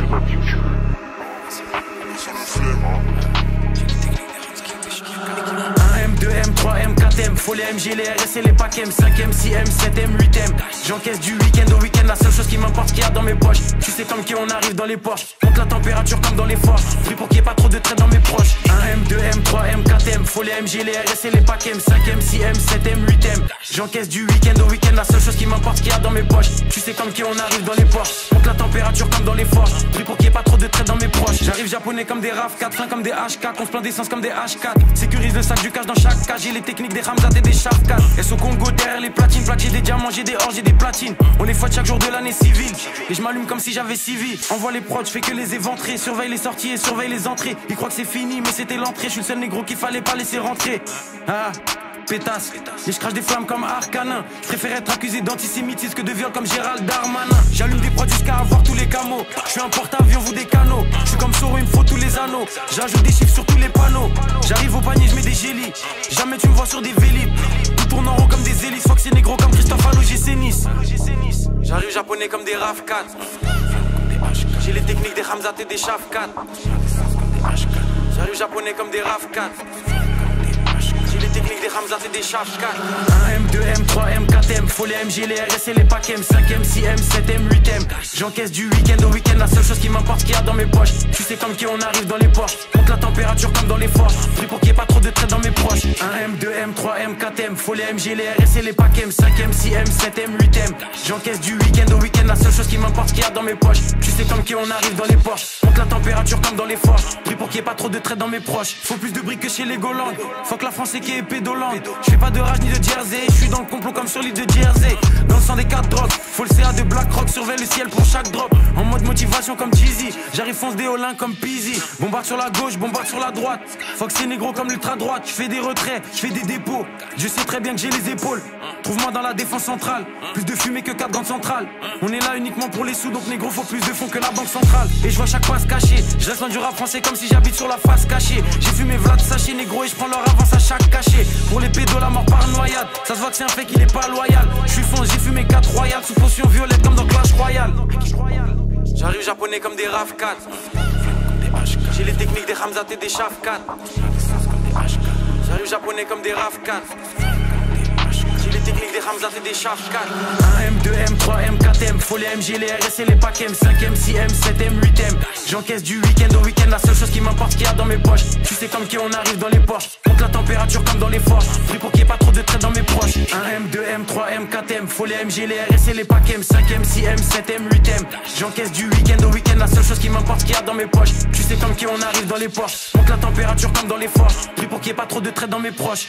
M, 3M, 4M, faut les MG, les RS et les packs M, 5M, 6M, 7M, 8M. J'encaisse du week-end au week-end, la seule chose qui m'importe qu'il y a dans mes poches. Tu sais comme qui on arrive dans les Porsche, monte la température comme dans les forts. Pris pour qu'il n'y ait pas trop de traits dans mes proches. 1M, 2M, 3M, 4M, faut les MG, les RS et les packs M, 5M, 6M, 7M, 8M. J'encaisse du week-end au week-end, la seule chose qui m'importe qu'il y a dans mes poches. Tu sais comme qui on arrive dans les Porsche, monte la température comme dans les forts. Pris pour qu'il n'y ait pas trop de traits dans mes proches. J'arrive japonais comme des RAV4, fin comme des H4, on se plaint d'essence comme des H4. Sécurise le sac du cash dans chaque cage, j'ai les techniques des Ramzat et des Shafkat. Elles au Congo derrière les platines, plaques j'ai des diamants, j'ai des or, j'ai des platines. On les fouette chaque jour de l'année civile, et je m'allume comme si j'avais civil. Envoie les prods, je fais que les éventrer, surveille les sorties et surveille les entrées. Ils croient que c'est fini mais c'était l'entrée, je suis le seul négro qu'il fallait pas laisser rentrer. Ah pétasse, et je crache des flammes comme Arcanin. Je préfère être accusé d'antisémitisme que de viol comme Gérald Darmanin. J'allume des prods jusqu'à avoir tous les camos. Je suis un porte-avions, vous des canaux. Je suis comme Soro, il me faut tous les anneaux. J'ajoute des chiffres sur tous les panneaux. J'arrive au panier, je mets des gélis. Jamais tu me vois sur des vélib. Tout tourne en rond comme des hélices. Fox et négro comme Christophe à l'OGC Nice. J'arrive japonais comme des RAV4. J'ai les techniques des Ramzat et des Shafkat. J'arrive japonais comme des RAV4. Les techniques des Ramzat et des Shafkat. 1M, 2M, 3M, 4M, faut les MG, les RS et les packs M, 5M, 6M, 7M, 8M. J'encaisse du week-end au week-end, la seule chose qui m'importe qu'il y a dans mes poches. Tu sais comme qui on arrive dans les Porsche, monte la température comme dans les forts. Pris pour qu'il n'y ait pas trop de traits dans mes proches. 1M, 2M, 3M, 4M, faut les MG, les RS et les packs M, 5M, 6M, 7M, 8M. J'encaisse du week-end au week-end, la seule chose qui m'importe qu'il y a dans mes poches. Tu sais comme qui on arrive dans les Porsche, monte la température comme dans les forts. Pris pour qu'il n'y ait pas trop de traits dans mes proches. Faut plus de briques que chez les Golandes. Faut que la France est qui est pédolante. Je fais pas de rage ni de jersey, je suis dans le complot comme sur l'île de Jersey. Dans le sang des 4 drogues, faut le CA de Black Rock, surveille le ciel pour chaque drop. En mode motivation comme Jeezy, j'arrive fonce des Olins comme Peasy. Bombarde sur la gauche, bombarde sur la droite. Fox c'est négro comme l'ultra droite, je fais des retraits, je fais des dépôts. Je sais très bien que j'ai les épaules, trouve-moi dans la défense centrale. Plus de fumée que 4 grandes centrales. On est là uniquement pour les sous, donc négro faut plus de fonds que la banque centrale. Et je vois chaque passe cachée, je reste loin du rap français comme si j'habite sur la face cachée. J'ai fumé Vlad sachet négro et je prends leur avance à chaque cachet. Pour les pédos la mort par noyade, ça se voit que c'est un fait qu'il est pas loyal. Je suis fonce, j'ai fumé 4 royales sous potion violette comme dans Clash Royale. J'arrive japonais comme des RAV4. J'ai les techniques des Ramzat et des Shafkat. J'arrive japonais comme des RAV4. J'ai les techniques des Ramzat et des Shafkat. 1M, 2M, 3M, 4M, faut les MG, les RS et les packs M, 5M, 6M, 7M, 8M. J'encaisse du week-end au week-end, la seule chose qui m'importe qu'il y a dans mes poches. Tu sais comme qui on arrive dans les Porsche, monte la température comme dans les forts. Pris pour qu'il n'y ait pas trop de traits dans mes proches. 1M, 2M, 3M, 4M, faut les MG, les RS et les packs M, 5M, 6M, 7M, 8M. J'encaisse du week-end au week-end, la seule chose qui m'importe qu'il y a dans mes poches. Tu sais comme qui on arrive dans les Porsche, monte la température comme dans les forts. Pris pour qu'il n'y ait pas trop de traits dans mes proches.